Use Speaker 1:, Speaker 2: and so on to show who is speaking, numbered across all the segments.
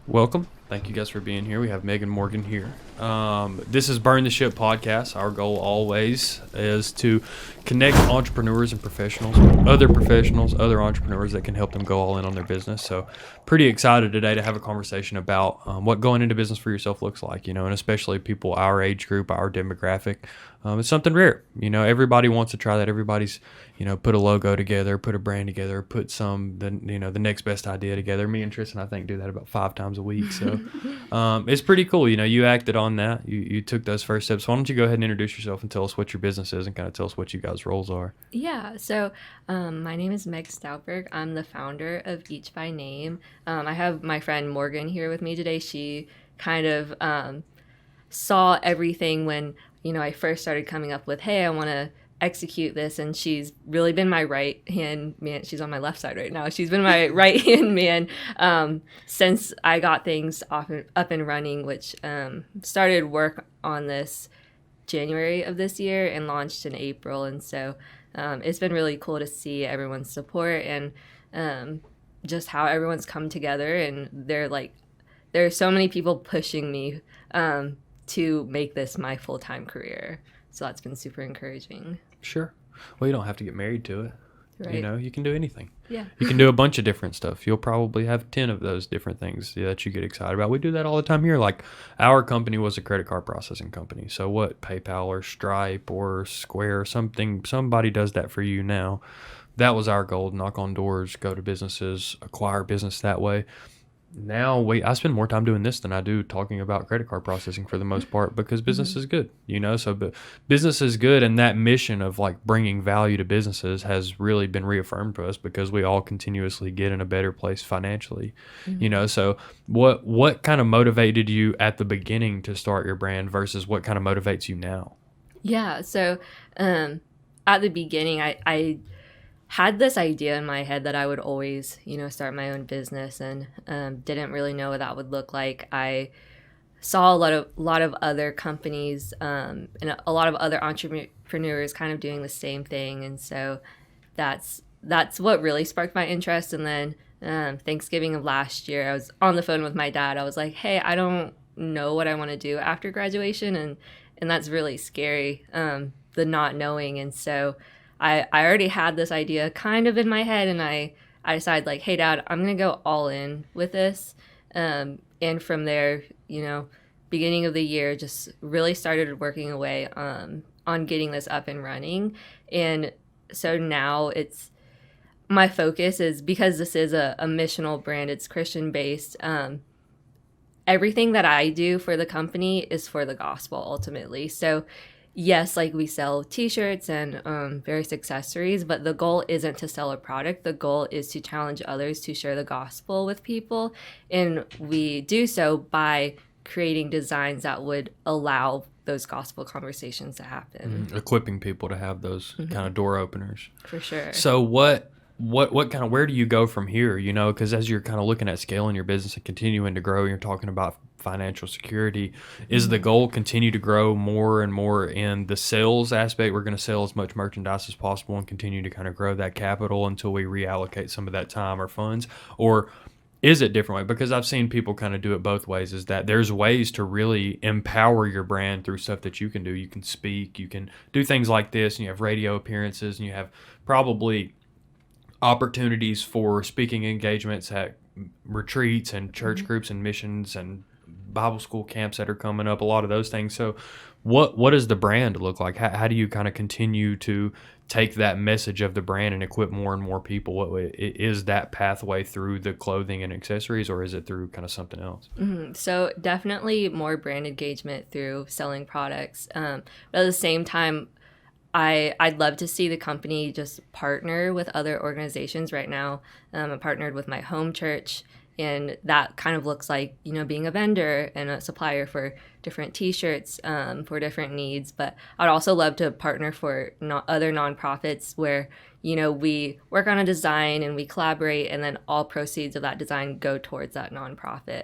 Speaker 1: Welcome. Thank you guys for being here. We have Megan Morgan here. This is Burn the Ship podcast. Our goal always is to connect entrepreneurs and professionals, other entrepreneurs that can help them go all in on their business. So pretty excited today to have a conversation about what going into business for yourself looks like, and especially people our age group, our demographic. It's something rare. Everybody wants to try that. Everybody's, put a logo together, put a brand together, put the next best idea together. Me and Tristan, I think, do that about 5 times a week. So it's pretty cool. You acted on that. You took those first steps. Why don't you go ahead and introduce yourself and tell us what your business is and kind of tell us what you guys' roles are.
Speaker 2: Yeah, so my name is Meg Stautberg. I'm the founder of Each by Name. I have my friend Morgan here with me today. She kind of saw everything when, I first started coming up with, hey, I want to execute this, and she's really been my right hand man. She's on my left side right now. She's been my right hand man since I got things up and running, which started work on this January of this year and launched in April. And so it's been really cool to see everyone's support and just how everyone's come together. And there are so many people pushing me to make this my full-time career. So that's been super encouraging.
Speaker 1: Sure. Well, you don't have to get married to it.
Speaker 2: Right.
Speaker 1: You can do anything.
Speaker 2: Yeah.
Speaker 1: You can do a bunch of different stuff. You'll probably have 10 of those different things that you get excited about. We do that all the time here. Like, our company was a credit card processing company. So what PayPal or Stripe or Square or somebody does that for you now. That was our goal: knock on doors, go to businesses, acquire business that way. Now I spend more time doing this than I do talking about credit card processing for the most part, because business is good, but business is good. And that mission of bringing value to businesses has really been reaffirmed to us because we all continuously get in a better place financially, so what kind of motivated you at the beginning to start your brand versus what kind of motivates you now?
Speaker 2: Yeah. So at the beginning, I had this idea in my head that I would always, start my own business, and didn't really know what that would look like. I saw a lot of other companies and a lot of other entrepreneurs kind of doing the same thing, and so that's what really sparked my interest. And then Thanksgiving of last year, I was on the phone with my dad. I was like, "Hey, I don't know what I want to do after graduation," and that's really scary, the not knowing. And so I already had this idea kind of in my head, and I decided, hey, Dad, I'm going to go all in with this. And from there, beginning of the year, just really started working away on getting this up and running. And so now my focus is, because this is a missional brand, it's Christian-based, everything that I do for the company is for the gospel ultimately. So yes, we sell t-shirts and various accessories, but the goal isn't to sell a product. The goal is to challenge others to share the gospel with people. And we do so by creating designs that would allow those gospel conversations to happen.
Speaker 1: Equipping people to have those kind of door openers.
Speaker 2: For sure.
Speaker 1: So what kind of, where do you go from here? Because as you're kind of looking at scaling your business and continuing to grow, you're talking about financial security. Is the goal continue to grow more and more in the sales aspect? We're going to sell as much merchandise as possible and continue to kind of grow that capital until we reallocate some of that time or funds? Or is it different way? Because I've seen people kind of do it both ways, is that there's ways to really empower your brand through stuff that you can do. You can speak, you can do things like this, and you have radio appearances, and you have probably opportunities for speaking engagements at retreats and church groups and missions and Bible school camps that are coming up, a lot of those things. So what does the brand look like? How do you kind of continue to take that message of the brand and equip more and more people? What is that pathway through the clothing and accessories, or is it through kind of something else?
Speaker 2: So definitely more brand engagement through selling products. But at the same time, I'd love to see the company just partner with other organizations. Right now, I'm partnered with my home church, and that kind of looks like, being a vendor and a supplier for different t-shirts for different needs. But I'd also love to partner for other nonprofits where, we work on a design and we collaborate, and then all proceeds of that design go towards that nonprofit.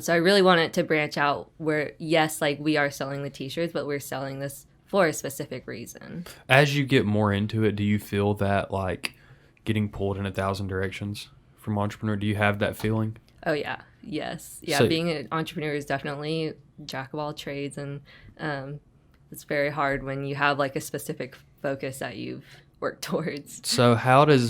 Speaker 2: So I really want it to branch out where, yes, we are selling the t-shirts, but we're selling this for a specific reason.
Speaker 1: As you get more into it, do you feel that getting pulled in 1,000 directions from entrepreneur? Do you have that feeling?
Speaker 2: Oh yeah, yes, yeah.
Speaker 1: So
Speaker 2: Being an entrepreneur is definitely jack of all trades, and um, it's very hard when you have like a specific focus that you've worked towards.
Speaker 1: so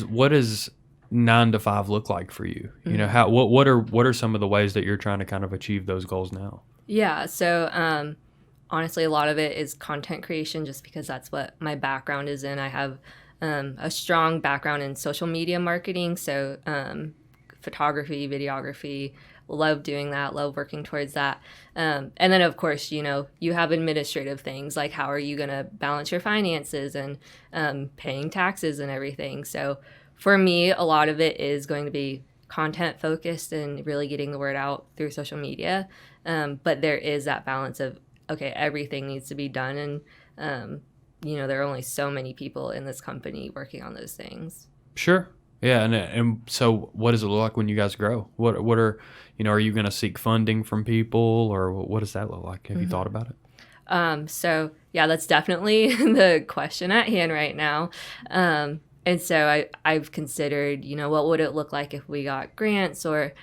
Speaker 1: what does 9 to 5 look like for you? You know,
Speaker 2: Mhm.
Speaker 1: what are some of the ways that you're trying to kind of achieve those goals now?
Speaker 2: Yeah, so honestly, a lot of it is content creation, just because that's what my background is in. I have a strong background in social media marketing, so photography, videography. Love doing that, love working towards that. And then, of course, you have administrative things like how are you going to balance your finances and paying taxes and everything. So for me, a lot of it is going to be content focused and really getting the word out through social media. But there is that balance of, okay, everything needs to be done. And, there are only so many people in this company working on those things.
Speaker 1: Sure. Yeah, and so what does it look like when you guys grow? What are are you going to seek funding from people, or what does that look like? Have you thought about it?
Speaker 2: So yeah, that's definitely the question at hand right now. And so I've considered, what would it look like if we got grants or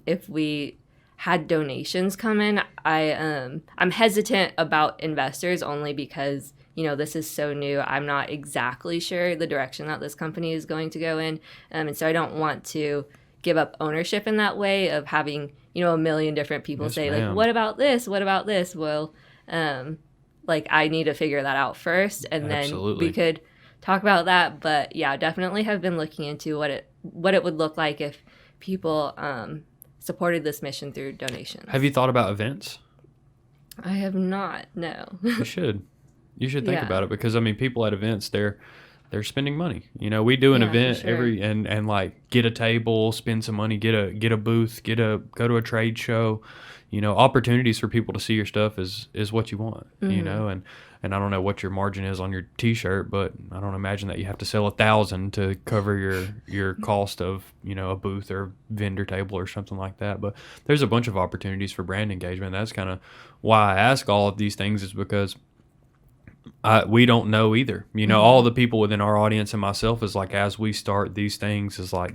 Speaker 2: if we had donations come in. I'm hesitant about investors only because this is so new. I'm not exactly sure the direction that this company is going to go in, and so I don't want to give up ownership in that way of having a million different people
Speaker 1: Yes,
Speaker 2: say like,
Speaker 1: ma'am.
Speaker 2: what about this? What about this? Well, like I need to figure that out first, and then we
Speaker 1: Absolutely.
Speaker 2: could talk about that. But yeah, definitely have been looking into what it would look like if people supported this mission through
Speaker 1: Have
Speaker 2: donations.
Speaker 1: you thought about events?
Speaker 2: I have not. No.
Speaker 1: You should. You should think
Speaker 2: Yeah.
Speaker 1: about it because I mean, people at events they're spending money. We do an
Speaker 2: Yeah, for
Speaker 1: event
Speaker 2: sure.
Speaker 1: every and like get a table, spend some money, get a booth, go to a trade show. Opportunities for people to see your stuff is what you want.
Speaker 2: Hmm.
Speaker 1: And I don't know what your margin is on your T-shirt, but I don't imagine that you have to sell 1,000 to cover your cost of a booth or vendor table or something like that. But there's a bunch of opportunities for brand engagement. That's kind of why I ask all of these things is because we don't know either. All
Speaker 2: Hmm.
Speaker 1: the people within our audience and myself is like, as we start these things, is like,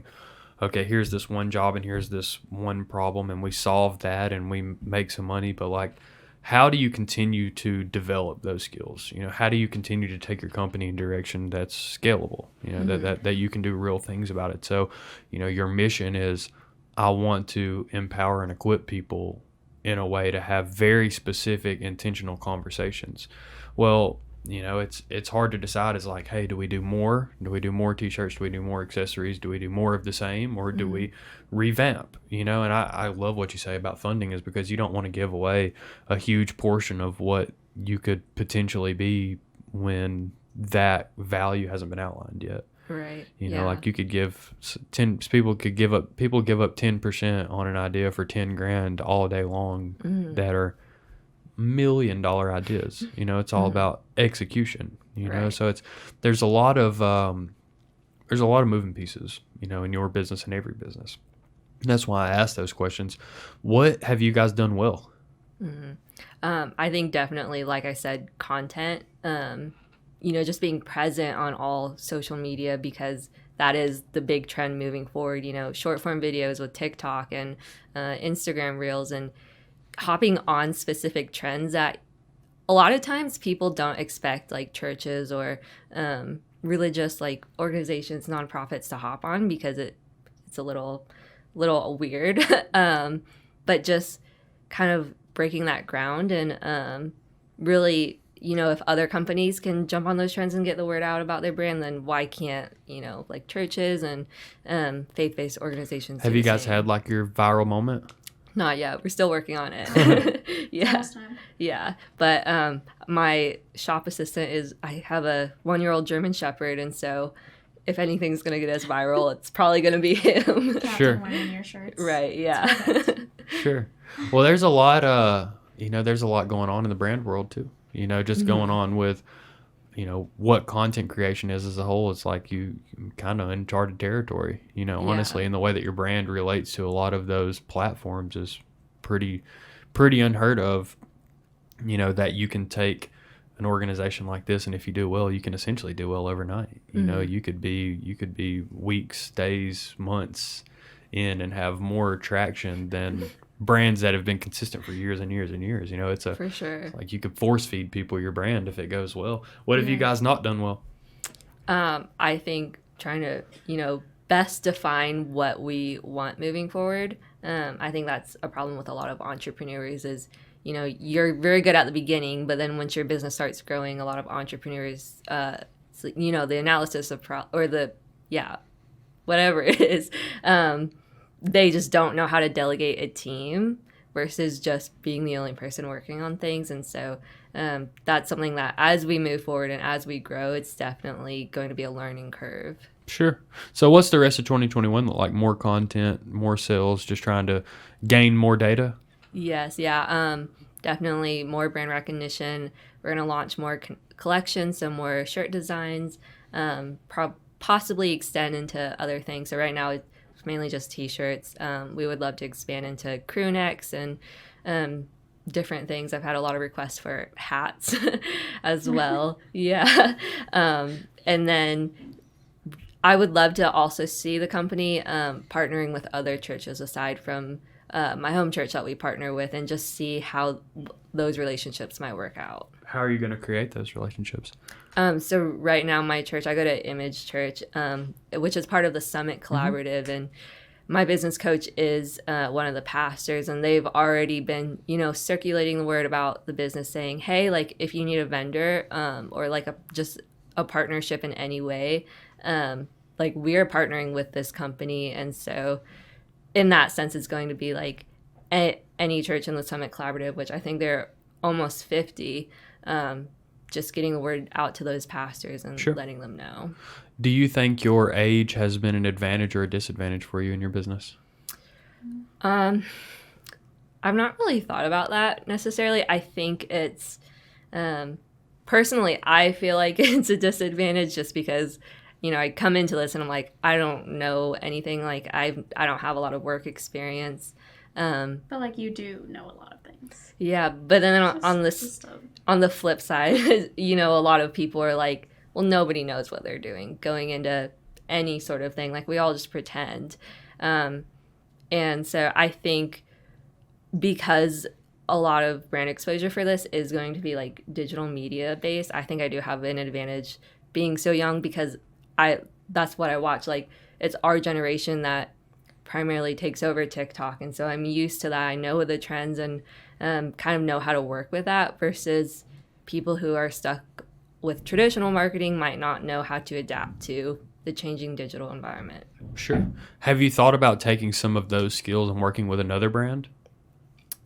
Speaker 1: okay, here's this one job and here's this one problem, and we solve that and we make some money. But like, how do you continue to develop those skills? How do you continue to take your company in a direction that's scalable?
Speaker 2: Hmm.
Speaker 1: That you can do real things about it. So, your mission is, I want to empower and equip people in a way to have very specific, intentional conversations. Well, it's hard to decide. It's like, hey, do we do more? Do we do more T-shirts? Do we do more accessories? Do we do more of the same, or do
Speaker 2: Hmm.
Speaker 1: we revamp? And I love what you say about funding is because you don't want to give away a huge portion of what you could potentially be when that value hasn't been outlined yet.
Speaker 2: Right. Yeah.
Speaker 1: Like you could give 10 people give up 10% on an idea for 10 grand all day long
Speaker 2: Hmm.
Speaker 1: that are $1 million ideas. It's all
Speaker 2: Hmm.
Speaker 1: about execution.
Speaker 2: Right.
Speaker 1: So there's a lot of there's a lot of moving pieces. In your business and every business. And that's why I asked those questions. What have you guys done well?
Speaker 2: Hmm. I think definitely, like I said, content. Just being present on all social media because that is the big trend moving forward. Short form videos with TikTok and Instagram Reels and hopping on specific trends that a lot of times people don't expect like churches or religious like organizations, nonprofits to hop on because it's a little weird. But just kind of breaking that ground and really, if other companies can jump on those trends and get the word out about their brand, then why can't, like churches and faith-based organizations do
Speaker 1: Have you
Speaker 2: the
Speaker 1: guys had
Speaker 2: same?
Speaker 1: like your viral moment?
Speaker 2: Not yet. We're still working on it. Yeah.
Speaker 3: Almost time.
Speaker 2: Yeah. But my shop assistant I have a 1-year-old German Shepherd. And so if anything's going to get us viral, it's probably going to be him.
Speaker 1: Sure.
Speaker 3: Captain wearing your shirts.
Speaker 2: Right.
Speaker 3: It's
Speaker 2: Yeah.
Speaker 3: perfect.
Speaker 1: Sure. Well, there's a lot there's a lot going on in the brand world too. Just going
Speaker 2: Hmm.
Speaker 1: on with what content creation is as a whole. It's like you kind of uncharted territory,
Speaker 2: Yeah.
Speaker 1: honestly, and the way that your brand relates to a lot of those platforms is pretty unheard of. That you can take an organization like this, and if you do well, you can essentially do well overnight.
Speaker 2: Hmm.
Speaker 1: You could be weeks, days, months in and have more traction than brands that have been consistent for years and years and years. You know,
Speaker 2: For sure.
Speaker 1: it's like you could force feed people your brand if it goes well. What have you
Speaker 2: Yeah.
Speaker 1: guys not done well?
Speaker 2: I think trying to, best define what we want moving forward. I think that's a problem with a lot of entrepreneurs is, you're very good at the beginning, but then once your business starts growing, a lot of entrepreneurs, the analysis of whatever it is, they just don't know how to delegate a team versus just being the only person working on things. And so that's something that as we move forward and as we grow, it's definitely going to be a learning curve.
Speaker 1: Sure. So what's the rest of 2021 look like? More content, more sales, just trying to gain more data?
Speaker 2: Yes, yeah. Definitely more brand recognition. We're going to launch more collections, so more shirt designs, possibly extend into other things. So right now it's mainly just t-shirts. We would love to expand into crew necks and different things. I've had a lot of requests for hats as well. Yeah. And then I would love to also see the company partnering with other churches aside from my home church that we partner with, and just see how those relationships might work out.
Speaker 1: How are you going to create those relationships?
Speaker 2: So right now, my church, I go to Image Church, which is part of the Summit Collaborative, and my business coach is one of the pastors, and they've already been, circulating the word about the business, saying, hey, like if you need a vendor or like just a partnership in any way, like we are partnering with this company. And so in that sense, it's going to be like any church in the Summit Collaborative, which I think there are almost 50, just getting the word out to those pastors and letting them know.
Speaker 1: Do you think your age has been an advantage or a disadvantage for you in your business?
Speaker 2: I've not really thought about that necessarily. I think it's, personally, I feel like it's a disadvantage just because, I come into this and I'm like, I don't know anything. Like I don't have a lot of work experience.
Speaker 3: But like you do know a lot of things.
Speaker 2: Yeah, but then on the flip side, a lot of people are like, well, nobody knows what they're doing going into any sort of thing. Like we all just pretend. And so I think because a lot of brand exposure for this is going to be like digital media based, I think I do have an advantage being so young because that's what I watch. Like it's our generation that primarily takes over TikTok, and so I'm used to that. I know the trends and kind of know how to work with that versus people who are stuck with traditional marketing might not know how to adapt to the changing digital environment.
Speaker 1: Sure. Have you thought about taking some of those skills and working with another brand?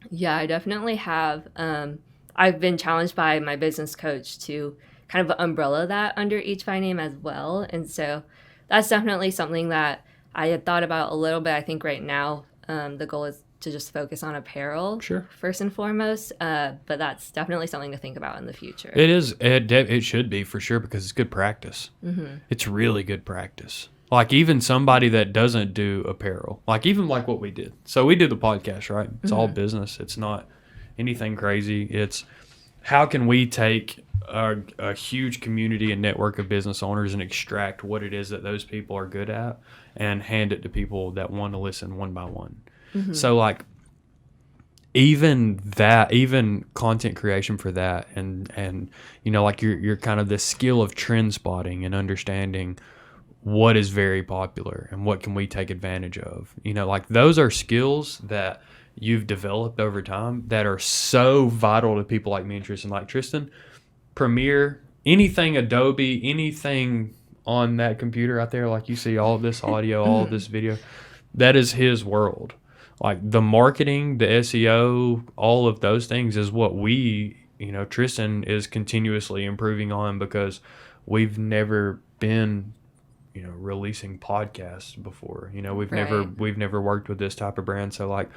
Speaker 2: Yeah, I definitely have. I've been challenged by my business coach to kind of umbrella that under Each by Name as well. And so that's definitely something that I had thought about a little bit. I think right now the goal is to just focus on apparel first and foremost. But that's definitely something to think about in the future.
Speaker 1: It is. It should be for sure because it's good practice. Mm-hmm. It's really good practice. Like even somebody that doesn't do apparel, like even like what we did. So we do the podcast, right? It's all business. It's not anything crazy. It's how can we take a huge community and network of business owners and extract what it is that those people are good at and hand it to people that want to listen one by one. Mm-hmm. So like even content creation for that and like you're kind of this skill of trend spotting and understanding what is very popular and what can we take advantage of. Like those are skills that you've developed over time that are so vital to people like me and Tristan. Like Tristan, Premiere, anything Adobe, anything on that computer out there, like you see all of this audio, all of this video, that is his world. Like the marketing, the SEO, all of those things is what we, Tristan is continuously improving on because we've never been, releasing podcasts before. We've never worked with this type of brand. So like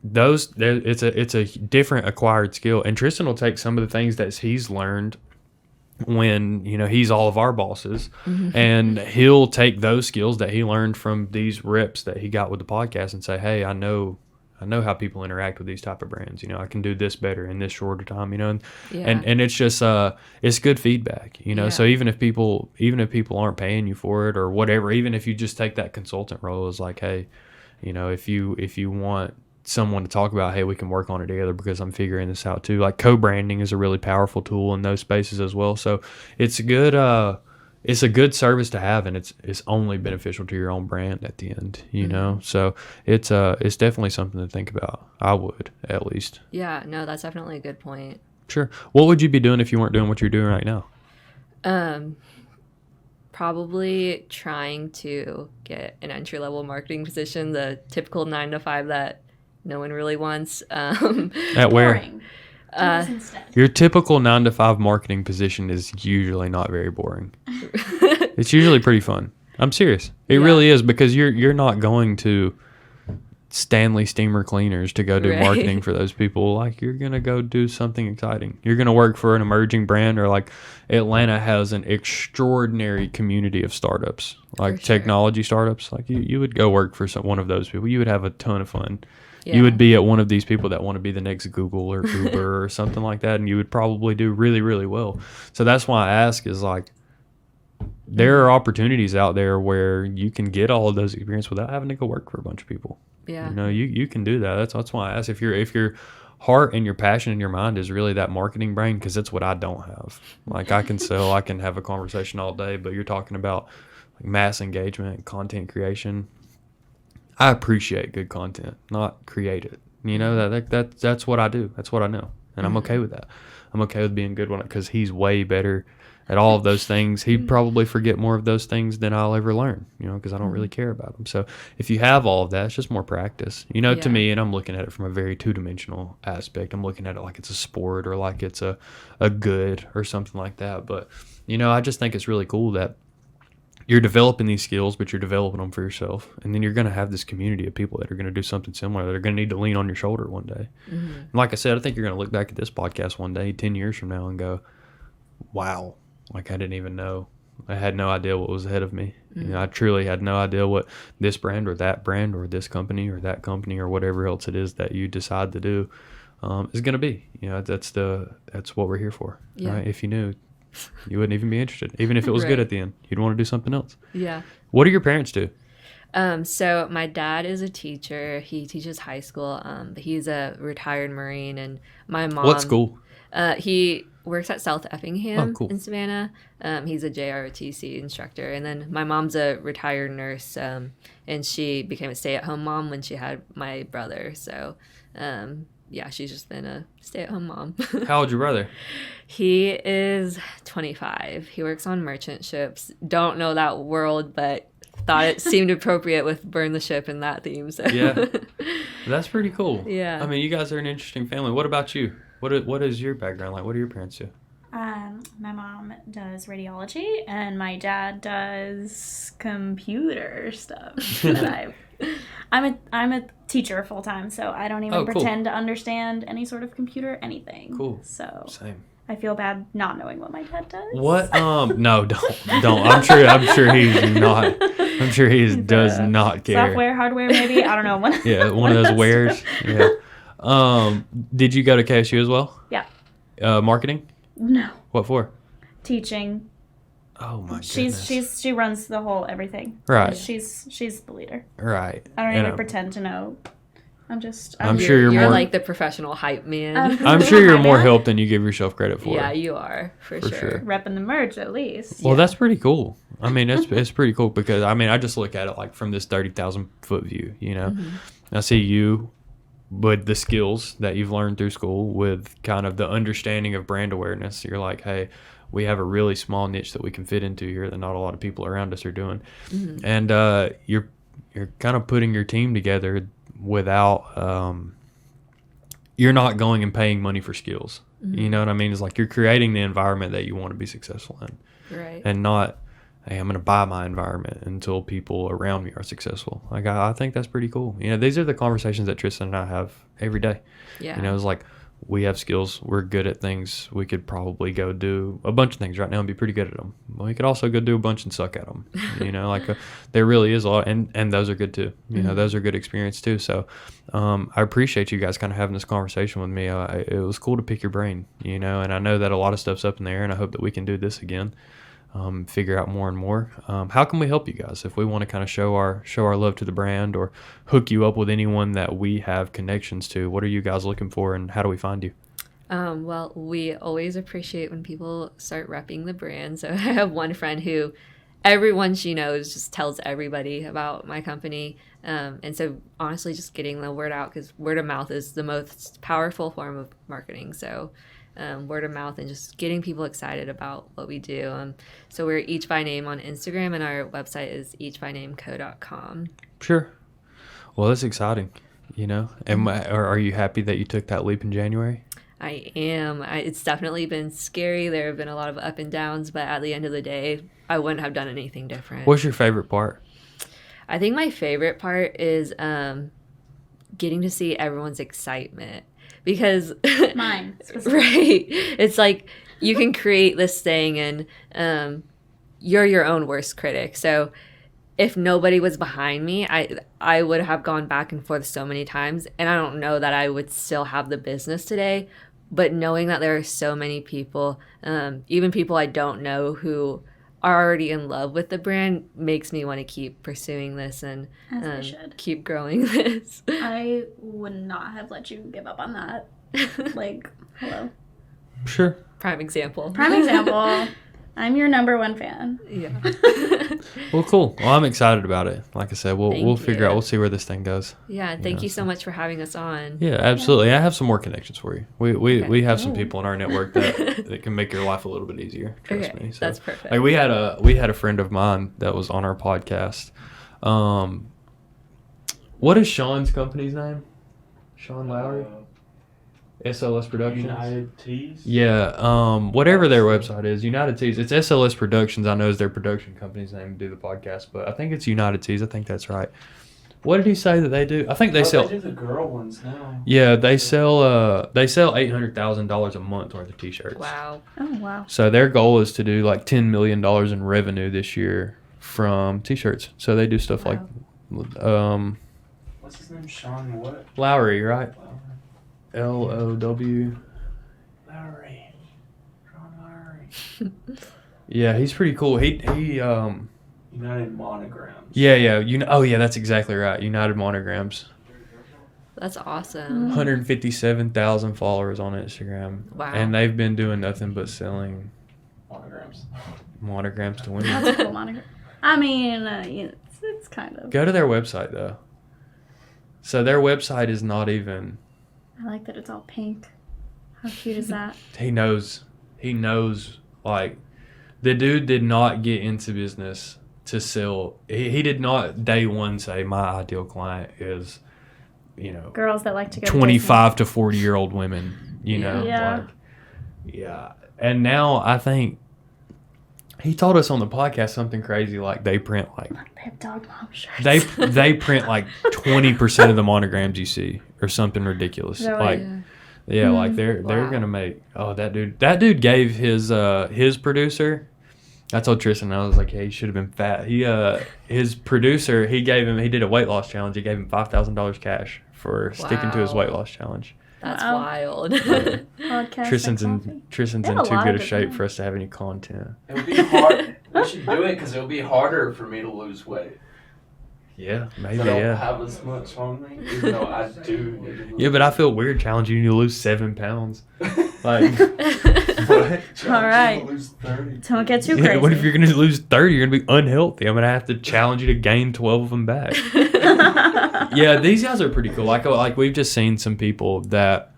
Speaker 1: it's a different acquired skill, and Tristan will take some of the things that he's learned when he's all of our bosses, and he'll take those skills that he learned from these reps that he got with the podcast and say, hey, I know how people interact with these type of brands. I can do this better in this shorter time. And it's just it's good feedback. So even if people aren't paying you for it or whatever, even if you just take that consultant role, it's like, hey, if you want someone to talk about, hey, we can work on it together because I'm figuring this out too. Like co-branding is a really powerful tool in those spaces as well. So it's a good service to have, and it's only beneficial to your own brand at the end, So it's definitely something to think about. I would, at least.
Speaker 2: Yeah, no, that's definitely a good point.
Speaker 1: Sure. What would you be doing if you weren't doing what you're doing right now?
Speaker 2: Probably trying to get an entry-level marketing position, the typical 9 to 5 that no one really wants.
Speaker 1: At where?
Speaker 3: Boring. Do this instead.
Speaker 1: Your typical 9 to 5 marketing position is usually not very boring. It's usually pretty fun. I'm serious. It really is, because you're not going to Stanley Steamer Cleaners to go do marketing for those people. Like, you're going to go do something exciting. You're going to work for an emerging brand, or like Atlanta has an extraordinary community of startups, like technology startups. Like you would go work for one of those people. You would have a ton of fun. Yeah. You would be at one of these people that want to be the next Google or Uber or something like that, and you would probably do really, really well. So that's why I ask, is like, there are opportunities out there where you can get all of those experience without having to go work for a bunch of people.
Speaker 2: Yeah.
Speaker 1: You can do that. That's why I ask, if your heart and your passion and your mind is really that marketing brain, because that's what I don't have. Like, I can sell, I can have a conversation all day, but you're talking about like mass engagement, content creation. I appreciate good content, not create it. That's what I do. That's what I know, and I'm okay with that. I'm okay with being good one, because he's way better at all of those things. He'd probably forget more of those things than I'll ever learn, because I don't really care about them. So if you have all of that, it's just more practice, to me. And I'm looking at it from a very two-dimensional aspect. I'm looking at it like it's a sport, or like it's a good or something like that. But, I just think it's really cool that you're developing these skills, but you're developing them for yourself. And then you're going to have this community of people that are going to do something similar, that are going to need to lean on your shoulder one day. Mm-hmm. And like I said, I think you're going to look back at this podcast one day, 10 years from now, and go, wow, like, I didn't even know. I had no idea what was ahead of me.
Speaker 2: Mm-hmm.
Speaker 1: I truly had no idea what this brand or that brand or this company or that company or whatever else it is that you decide to do is going to be. That's what we're here for.
Speaker 2: Yeah.
Speaker 1: Right? If you knew, you wouldn't even be interested. Even if it was good at the end, you'd want to do something else.
Speaker 2: Yeah.
Speaker 1: What do your parents do?
Speaker 2: So my dad is a teacher. He teaches high school. He's a retired Marine, and my mom.
Speaker 1: What school?
Speaker 2: He works at South Effingham
Speaker 1: cool.
Speaker 2: in Savannah. He's a JROTC instructor. And then my mom's a retired nurse, and she became a stay-at-home mom when she had my brother. So, she's just been a stay-at-home mom.
Speaker 1: How old's your brother?
Speaker 2: He is 25. He works on merchant ships. Don't know that world, but thought it seemed appropriate with Burn the Ship and that theme. So.
Speaker 1: Yeah, that's pretty cool.
Speaker 2: Yeah.
Speaker 1: I mean, you guys are an interesting family. What about you? What is your background like? What do your parents do?
Speaker 3: My mom does radiology, and my dad does computer stuff. I'm a teacher full time, so I don't even pretend to understand any sort of computer anything.
Speaker 1: Cool.
Speaker 3: So
Speaker 1: same.
Speaker 3: I feel bad not knowing what my dad does.
Speaker 1: What? No, don't. I'm sure he's not. I'm sure he does not care.
Speaker 3: Software, hardware, maybe. I don't know.
Speaker 1: Yeah, one of those wares. Yeah. Did you go to KSU as well?
Speaker 3: Yeah.
Speaker 1: Marketing?
Speaker 3: No.
Speaker 1: What for?
Speaker 3: Teaching.
Speaker 1: Oh my goodness.
Speaker 3: She runs the whole everything.
Speaker 1: Right.
Speaker 3: She's the leader.
Speaker 1: Right.
Speaker 3: I don't even pretend to know.
Speaker 1: I'm sure you're more
Speaker 2: like the professional hype man.
Speaker 1: I'm sure you're more help than you give yourself credit for.
Speaker 2: Yeah, you are for sure.
Speaker 3: Repping the merch at least.
Speaker 1: Well, that's pretty cool. I mean, it's pretty cool, because I mean, I just look at it like from this 30,000 foot view. Mm-hmm. I see you with the skills that you've learned through school, with kind of the understanding of brand awareness. You're like, hey, we have a really small niche that we can fit into here that not a lot of people around us are doing. Mm-hmm. And you're kind of putting your team together without you're not going and paying money for skills. Mm-hmm. You know what I mean? It's like you're creating the environment that you want to be successful in.
Speaker 2: Right.
Speaker 1: And not, hey, I'm going to buy my environment until people around me are successful. Like, I think that's pretty cool. These are the conversations that Tristan and I have every day. Yeah. It's like, we have skills. We're good at things. We could probably go do a bunch of things right now and be pretty good at them. We could also go do a bunch and suck at them. There really is a lot, and those are good too. Those are good experience too. So I appreciate you guys kind of having this conversation with me. It was cool to pick your brain, and I know that a lot of stuff's up in the air, and I hope that we can do this again. figure out more and more. How can we help you guys if we want to kind of show our love to the brand or hook you up with anyone that we have connections to? What are you guys looking for, and how do we find you?
Speaker 2: Well, we always appreciate when people start repping the brand. So I have one friend who everyone she knows just tells everybody about my company. And so honestly, just getting the word out, because word of mouth is the most powerful form of marketing. So word of mouth and just getting people excited about what we do. So we're Each by Name on Instagram, and our website is eachbynameco.com.
Speaker 1: Sure. Well, that's exciting, And are you happy that you took that leap in January?
Speaker 2: I am. It's definitely been scary. There have been a lot of up and downs, but at the end of the day, I wouldn't have done anything different.
Speaker 1: What's your favorite part?
Speaker 2: I think my favorite part is getting to see everyone's excitement, because
Speaker 3: mine,
Speaker 2: right? It's like you can create this thing, and you're your own worst critic. So if nobody was behind me, I would have gone back and forth so many times, and I don't know that I would still have the business today. But knowing that there are so many people, even people I don't know, who are already in love with the brand, makes me want to keep pursuing this and keep growing this.
Speaker 3: I would not have let you give up on that. Like, hello.
Speaker 1: Sure.
Speaker 2: Prime example.
Speaker 3: I'm your number one fan.
Speaker 2: Yeah.
Speaker 1: Well, cool. Well, I'm excited about it. Like I said, we'll figure out. We'll see where this thing goes.
Speaker 2: Yeah. Thank you so much for having us on.
Speaker 1: Yeah, absolutely. I have some more connections for you. We have some people in our network that can make your life a little bit easier. Trust me. So,
Speaker 2: that's perfect.
Speaker 1: Like we had a friend of mine that was on our podcast. What is Sean's company's name? Sean Lowry. SLS Productions.
Speaker 4: United Tees?
Speaker 1: Yeah, whatever their website is, United Tees. It's SLS Productions, I know, is their production company's name to do the podcast, but I think it's United Tees. I think that's right. What did he say that they do? I think they sell.
Speaker 4: They do the girl ones now.
Speaker 1: Yeah, they sell $800,000 a month worth of t-shirts.
Speaker 2: Wow.
Speaker 3: Oh, wow.
Speaker 1: So their goal is to do like $10 million in revenue this year from t-shirts. So they do stuff like
Speaker 4: what's his name? Sean what?
Speaker 1: Lowry, right?
Speaker 4: Lowry.
Speaker 1: LOW.
Speaker 4: Lowry. Sean Lowry.
Speaker 1: Yeah, he's pretty cool. He
Speaker 4: United Monograms.
Speaker 1: Yeah. Yeah, that's exactly right. United Monograms.
Speaker 2: That's awesome.
Speaker 1: 157,000 followers on Instagram.
Speaker 2: Wow.
Speaker 1: And they've been doing nothing but selling monograms to women.
Speaker 3: That's a cool monogram. I mean, it's kind of.
Speaker 1: Go to their website, though. So their website is not even...
Speaker 3: I like that it's all pink. How cute is that?
Speaker 1: He knows, like, the dude did not get into business to sell. He did not day one say, my ideal client is,
Speaker 3: girls that like to go
Speaker 1: 25 to 40-year-old women,
Speaker 3: Yeah.
Speaker 1: Like, yeah. And now I think he told us on the podcast something crazy, like they print like...
Speaker 3: They have dog mom shirts.
Speaker 1: They print like 20% of the monograms you see or something ridiculous.
Speaker 3: Really?
Speaker 1: Like, yeah, like they're gonna make... Oh, that dude gave his producer... I told Tristan, I was like, hey, he should have been fat. His producer, he did a weight loss challenge. He gave him $5,000 cash for sticking to his weight loss challenge.
Speaker 2: That's wild.
Speaker 3: Podcast
Speaker 1: Tristan's
Speaker 3: and
Speaker 1: in too good a shape for us to have any content.
Speaker 4: It would be hard. We should do it because it would be harder for me to lose weight.
Speaker 1: Yeah, maybe,
Speaker 4: I don't
Speaker 1: yeah.
Speaker 4: have as much on me, even though I do need to lose.
Speaker 1: Yeah, but I feel weird challenging you to lose 7 pounds. Like, what?
Speaker 3: All right.
Speaker 4: Lose 30.
Speaker 3: Don't get too
Speaker 1: Yeah,
Speaker 3: crazy.
Speaker 1: what if you're going to lose 30? You're going to be unhealthy. I'm going to have to challenge you to gain 12 of them back. Yeah, these guys are pretty cool. Like we've just seen some people that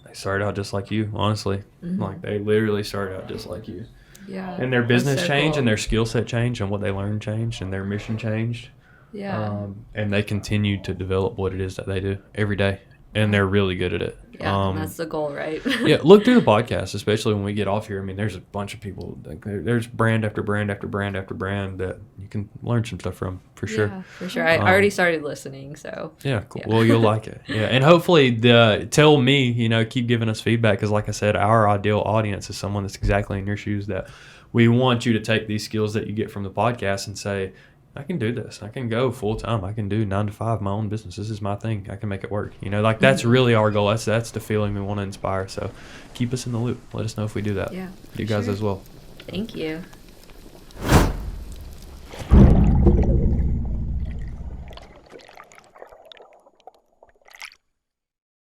Speaker 1: they started out just like you, honestly.
Speaker 2: Mm-hmm.
Speaker 1: Like they literally started out just like you.
Speaker 2: Yeah.
Speaker 1: And their business
Speaker 2: so
Speaker 1: changed
Speaker 2: cool.
Speaker 1: and their skill set changed and what they learned changed and their mission changed.
Speaker 2: Yeah.
Speaker 1: And they continue to develop what it is that they do every day. And they're really good at it.
Speaker 2: Yeah, that's the goal, right?
Speaker 1: Yeah, look through the podcast, especially when we get off here. I mean, there's a bunch of people. There's brand after brand after brand after brand that you can learn some stuff from, for sure.
Speaker 2: Yeah, for sure. I already started listening, so.
Speaker 1: Yeah, cool. Yeah. Well, you'll like it. Yeah, and hopefully, tell me, keep giving us feedback because, like I said, our ideal audience is someone that's exactly in your shoes. That we want you to take these skills that you get from the podcast and say, I can do this. I can go full time. I can do 9 to 5, my own business. This is my thing. I can make it work. Like that's really our goal. That's the feeling we want to inspire. So keep us in the loop. Let us know if we do that.
Speaker 2: Yeah.
Speaker 1: You guys as well.
Speaker 2: Thank you.